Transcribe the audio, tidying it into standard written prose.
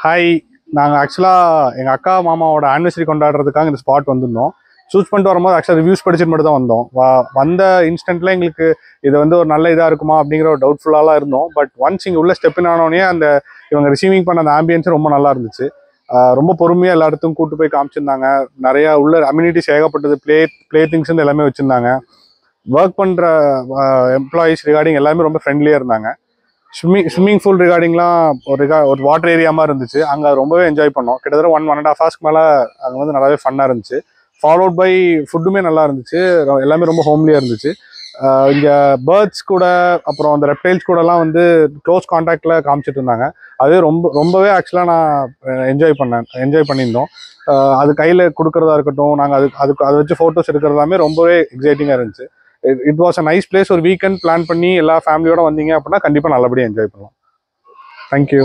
Hi, நாங்கள் ஆக்சுவலாக எங்கள் அக்கா மாமாவோட ஆனிவர்சரி கொண்டாடுறதுக்காக இந்த ஸ்பாட் வந்திருந்தோம். சூஸ் பண்ணிட்டு வரும்போது ஆக்சுவலாக ரிவ்யூஸ் படிச்சுட்டு மட்டும் தான் வந்தோம். வந்த இன்ஸ்டன்ட்ல எங்களுக்கு இது வந்து ஒரு நல்ல இதாக இருக்குமா அப்படிங்கிற ஒரு டவுட்ஃபுல்லாலாம் இருந்தோம். பட் ஒன்ஸ் இங்கே உள்ள ஸ்டெப் ஆனோடனே அந்த இவங்க ரிசீவிங் பண்ண அந்த ஆம்பியன்ஸ் ரொம்ப நல்லா இருந்துச்சு. ரொம்ப பொறுமையாக எல்லா இடத்துக்கும் கூட்டு போய் காமிச்சிருந்தாங்க. நிறையா உள்ள அம்யூனிட்டிஸ் ஏகப்பட்டது, ப்ளே திங்ஸ் எல்லாமே வச்சுருந்தாங்க. ஒர்க் பண்ணுற எம்ப்ளாயீஸ் ரிகார்டிங் எல்லாமே ரொம்ப ஃப்ரெண்ட்லியாக இருந்தாங்க. ஸ்விம்மிங் பூல் ரிகார்டிங்லாம் ஒரு வாட்டர் ஏரியா மாதிரி இருந்துச்சு. அங்கே ரொம்பவே என்ஜாய் பண்ணோம். கிட்டத்தட்ட 1.5 ஹவர்ஸ்க்கு மேலே அங்கே வந்து நல்லாவே ஃபன்னாக இருந்துச்சு. ஃபாலோட் பை ஃபுட்டுமே நல்லா இருந்துச்சு. எல்லாமே ரொம்ப ஹோம்லியாக இருந்துச்சு. இங்கே பேர்ட்ஸ் கூட அப்புறம் அந்த ரெப்டைல்ஸ் கூடலாம் வந்து க்ளோஸ் கான்டாக்டில் காமிச்சிட்டு இருந்தாங்க. அதே ரொம்பவே ஆக்சுவலாக நான் என்ஜாய் பண்ணியிருந்தோம். அது கையில் கொடுக்குறதா இருக்கட்டும், நாங்கள் அதை வச்சு ஃபோட்டோஸ் எடுக்கிறதாமே ரொம்பவே எக்ஸைட்டிங்காக இருந்துச்சு. It was a nice place. ஒரு வீக்கெண்ட் பிளான் பண்ணி எல்லா ஃபேமிலியோட வந்தீங்க அப்படின்னா கண்டிப்பாக நல்லபடியாக என்ஜாய் பண்ணலாம். தேங்க்யூ.